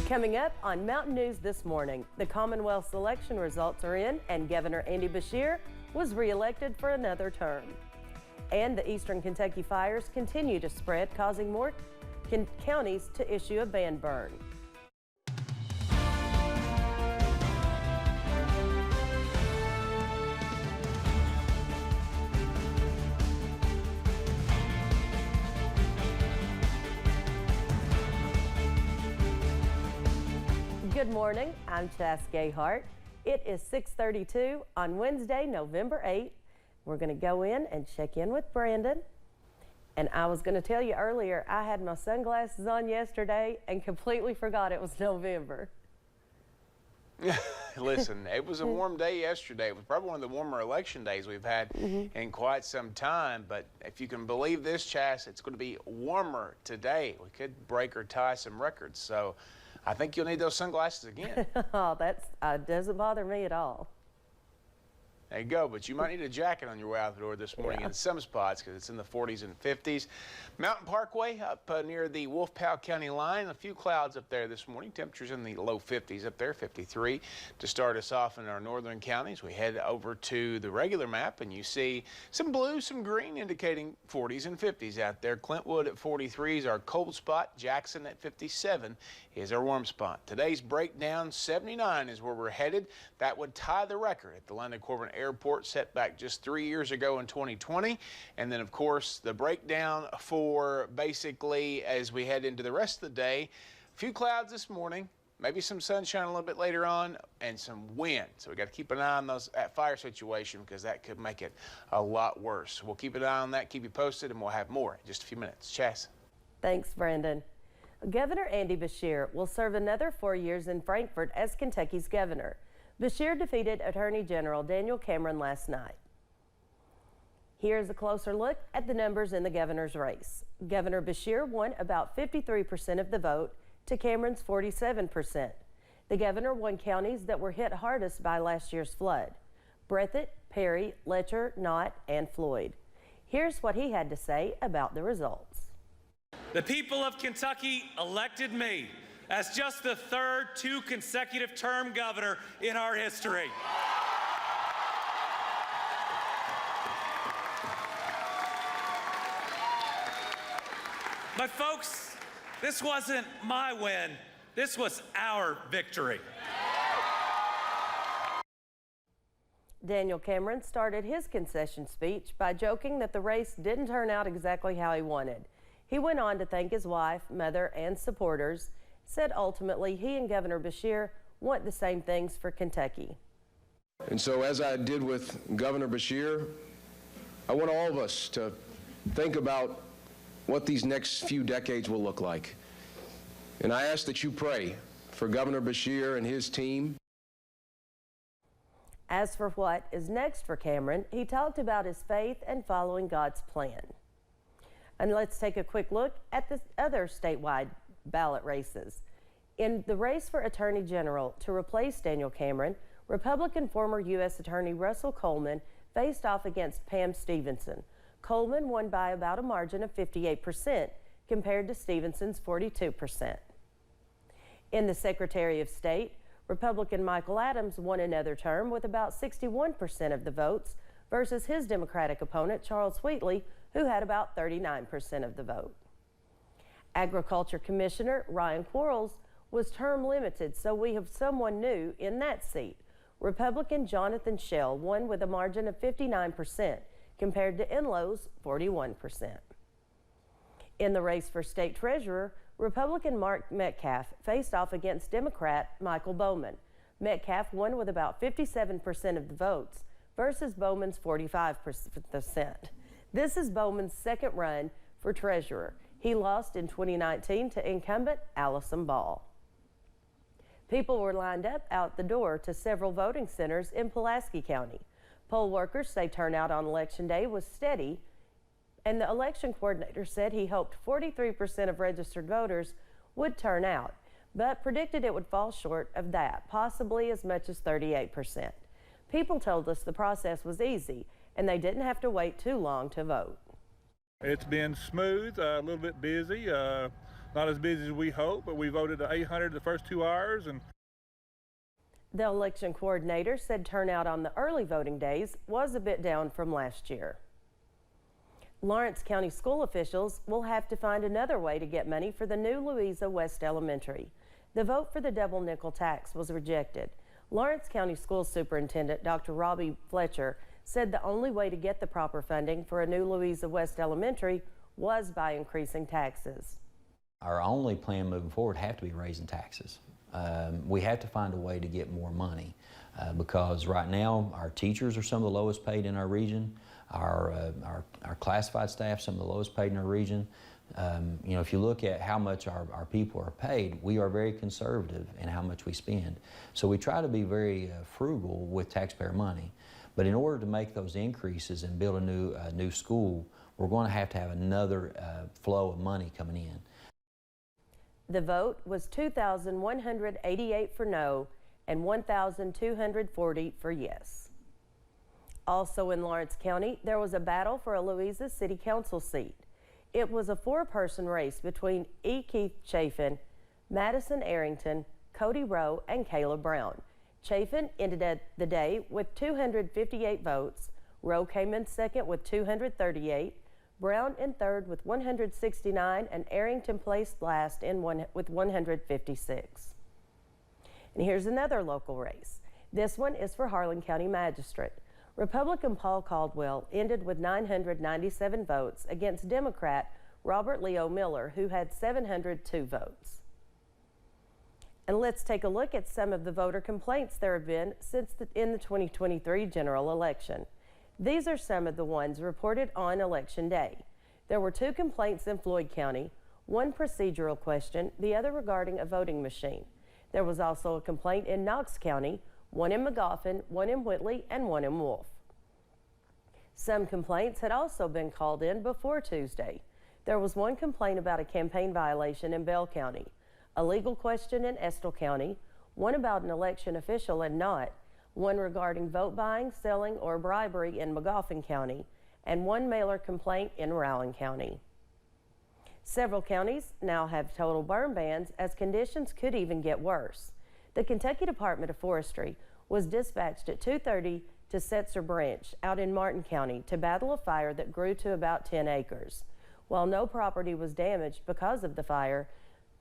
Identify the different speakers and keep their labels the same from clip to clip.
Speaker 1: Coming up on Mountain News this morning, the Commonwealth's election results are in, and Governor Andy Beshear was reelected for another term. And the Eastern Kentucky fires continue to spread, causing more counties to issue a ban burn. Good morning, I'm Chas Gayhart. It is 6:32 on Wednesday, November 8th. We're going to go in and check in with Brandon. And I was going to tell you earlier, I had my sunglasses on yesterday and completely forgot it was November.
Speaker 2: Listen, it was a warm day yesterday. It was probably one of the warmer election days we've had in quite some time. But if you can believe this, Chas, it's going to be warmer today. We could break or tie some records. So I think you'll need those sunglasses again.
Speaker 1: Oh, that doesn't bother me at all.
Speaker 2: There you go, but you might need a jacket on your way out the door this morning in some spots because it's in the 40s and 50s. Mountain Parkway up near the Wolf Powell County line. A few clouds up there this morning. Temperatures in the low 50s up there, 53 to start us off in our northern counties. We head over to the regular map and you see some blue, some green indicating 40s and 50s out there. Clintwood at 43 is our cold spot. Jackson at 57 is our warm spot. Today's breakdown, 79 is where we're headed. That would tie the record at the London Corbin Airport set back just 3 years ago in 2020. And then, of course, the breakdown for basically as we head into the rest of the day, a few clouds this morning, maybe some sunshine a little bit later on, and some wind. So we got to keep an eye on that fire situation because that could make it a lot worse. We'll keep an eye on that, keep you posted, and we'll have more in just a few minutes. Chas.
Speaker 1: Thanks, Brandon. Governor Andy Beshear will serve another 4 years in Frankfort as Kentucky's governor. Beshear defeated Attorney General Daniel Cameron last night. Here's a closer look at the numbers in the governor's race. Governor Beshear won about 53% of the vote to Cameron's 47%. The governor won counties that were hit hardest by last year's flood: Breathitt, Perry, Letcher, Knott, and Floyd. Here's what he had to say about the results.
Speaker 3: The people of Kentucky elected me as just the third two-consecutive term governor in our history. But folks, this wasn't my win. This was our victory.
Speaker 1: Daniel Cameron started his concession speech by joking that the race didn't turn out exactly how he wanted. He went on to thank his wife, mother, and supporters, said ultimately he and Governor Beshear want the same things for Kentucky.
Speaker 4: And so as I did with Governor Beshear, I want all of us to think about what these next few decades will look like. And I ask that you pray for Governor Beshear and his team.
Speaker 1: As for what is next for Cameron, he talked about his faith and following God's plan. And let's take a quick look at the other statewide ballot races. In the race for Attorney General to replace Daniel Cameron, Republican former U.S. Attorney Russell Coleman faced off against Pam Stevenson. Coleman won by about a margin of 58% compared to Stevenson's 42%. In the Secretary of State, Republican Michael Adams won another term with about 61% of the votes versus his Democratic opponent Charles Wheatley, who had about 39% of the vote. Agriculture Commissioner Ryan Quarles was term limited, so we have someone new in that seat. Republican Jonathan Schell won with a margin of 59% compared to Enlow's 41%. In the race for state treasurer, Republican Mark Metcalf faced off against Democrat Michael Bowman. Metcalf won with about 57% of the votes versus Bowman's 45%. This is Bowman's second run for treasurer. He lost in 2019 to incumbent Allison Ball. People were lined up out the door to several voting centers in Pulaski County. Poll workers say turnout on Election Day was steady, and the election coordinator said he hoped 43% of registered voters would turn out, but predicted it would fall short of that, possibly as much as 38%. People told us the process was easy, and they didn't have to wait too long to vote.
Speaker 5: It's been smooth, a little bit busy. not as busy as we hoped, but we voted 800 the first 2 hours. And
Speaker 1: The election coordinator said turnout on the early voting days was a bit down from last year. Lawrence County school officials will have to find another way to get money for the new Louisa West Elementary. The vote for the double nickel tax was rejected. Lawrence County School Superintendent Dr. Robbie Fletcher said the only way to get the proper funding for a new Louisa West Elementary was by increasing taxes.
Speaker 6: Our only plan moving forward have to be raising taxes. We have to find a way to get more money because right now our teachers are some of the lowest paid in our region. Our classified staff, some of the lowest paid in our region. You know, if you look at how much our people are paid, we are very conservative in how much we spend. So we try to be very frugal with taxpayer money. But in order to make those increases and build a new school, we're going to have another flow of money coming in.
Speaker 1: The vote was 2,188 for no and 1,240 for yes. Also in Lawrence County, there was a battle for a Louisa City Council seat. It was a four-person race between E. Keith Chafin, Madison Arrington, Cody Rowe, and Caleb Brown. Chafin ended the day with 258 votes. Rowe came in second with 238, Brown in third with 169, and Arrington placed last with 156. And here's another local race. This one is for Harlan County Magistrate. Republican Paul Caldwell ended with 997 votes against Democrat Robert Leo Miller, who had 702 votes. And let's take a look at some of the voter complaints there have been in the 2023 general election. These are some of the ones reported on Election Day. There were 2 complaints in Floyd County, one procedural question, the other regarding a voting machine. There was also a complaint in Knox County, one in Magoffin, one in Whitley, and one in Wolf. Some complaints had also been called in before Tuesday. There was one complaint about a campaign violation in Bell County, a legal question in Estill County, one about an election official in Knott, one regarding vote buying, selling, or bribery in Magoffin County, and one mailer complaint in Rowan County. Several counties now have total burn bans, as conditions could even get worse. The Kentucky Department of Forestry was dispatched at 2:30 to Setzer Branch out in Martin County to battle a fire that grew to about 10 acres. While no property was damaged because of the fire,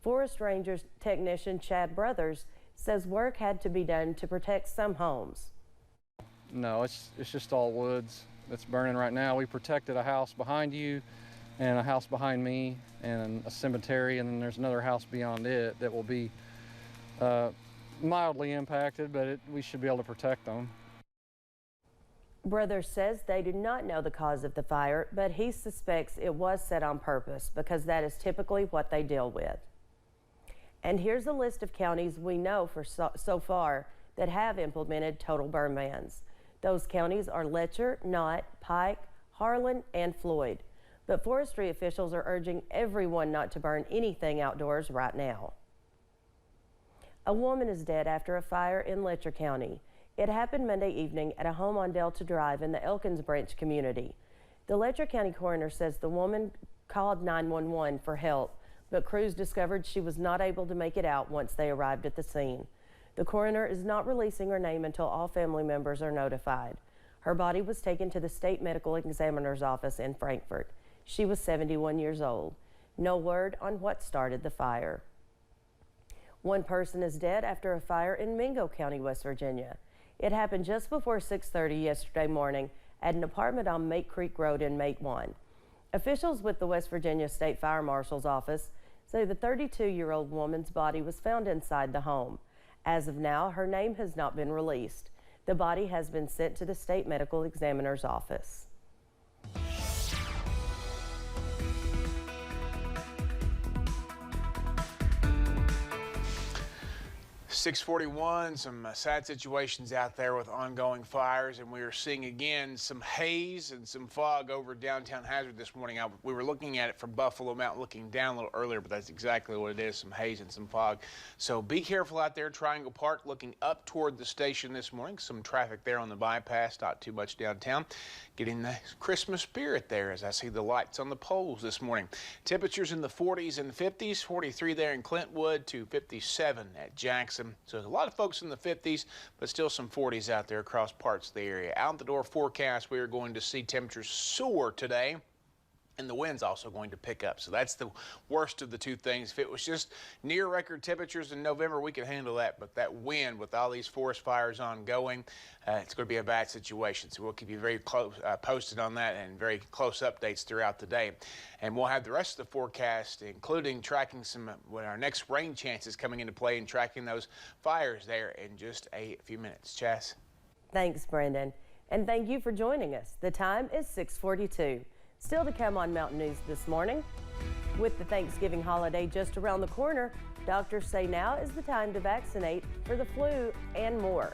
Speaker 1: Forest Rangers technician Chad Brothers says work had to be done to protect some homes.
Speaker 7: No, it's just all woods that's burning right now. We protected a house behind you and a house behind me and a cemetery, and then there's another house beyond it that will be mildly impacted, but we should be able to protect them.
Speaker 1: Brothers says they do not know the cause of the fire, but he suspects it was set on purpose because that is typically what they deal with. And here's a list of counties we know for so far that have implemented total burn bans. Those counties are Letcher, Knott, Pike, Harlan, and Floyd. But forestry officials are urging everyone not to burn anything outdoors right now. A woman is dead after a fire in Letcher County. It happened Monday evening at a home on Delta Drive in the Elkins Branch community. The Letcher County coroner says the woman called 911 for help, but crews discovered she was not able to make it out once they arrived at the scene. The coroner is not releasing her name until all family members are notified. Her body was taken to the state medical examiner's office in Frankfort. She was 71 years old. No word on what started the fire. One person is dead after a fire in Mingo County, West Virginia. It happened just before 6:30 yesterday morning at an apartment on Mate Creek Road in Mate 1. Officials with the West Virginia State Fire Marshal's office say the 32-year-old woman's body was found inside the home. As of now, her name has not been released. The body has been sent to the state medical examiner's office.
Speaker 2: 641, some sad situations out there with ongoing fires, and we are seeing again some haze and some fog over downtown Hazard this morning. We were looking at it from Buffalo Mountain, looking down a little earlier, but that's exactly what it is, some haze and some fog. So be careful out there. Triangle Park looking up toward the station this morning. Some traffic there on the bypass, not too much downtown. Getting the Christmas spirit there as I see the lights on the poles this morning. Temperatures in the 40s and 50s, 43 there in Clintwood to 57 at Jackson. So there's a lot of folks in the 50s, but still some 40s out there across parts of the area. Out the door forecast, we are going to see temperatures soar today, and the wind's also going to pick up. So that's the worst of the two things. If it was just near record temperatures in November, we could handle that. But that wind with all these forest fires ongoing, it's going to be a bad situation. So we'll keep you very close posted on that and very close updates throughout the day. And we'll have the rest of the forecast, including tracking some when our next rain chances coming into play and tracking those fires there in just a few minutes. Chas.
Speaker 1: Thanks, Brandon. And thank you for joining us. The time is 6:42. Still to come on Mountain News this morning. With the Thanksgiving holiday just around the corner, doctors say now is the time to vaccinate for the flu and more.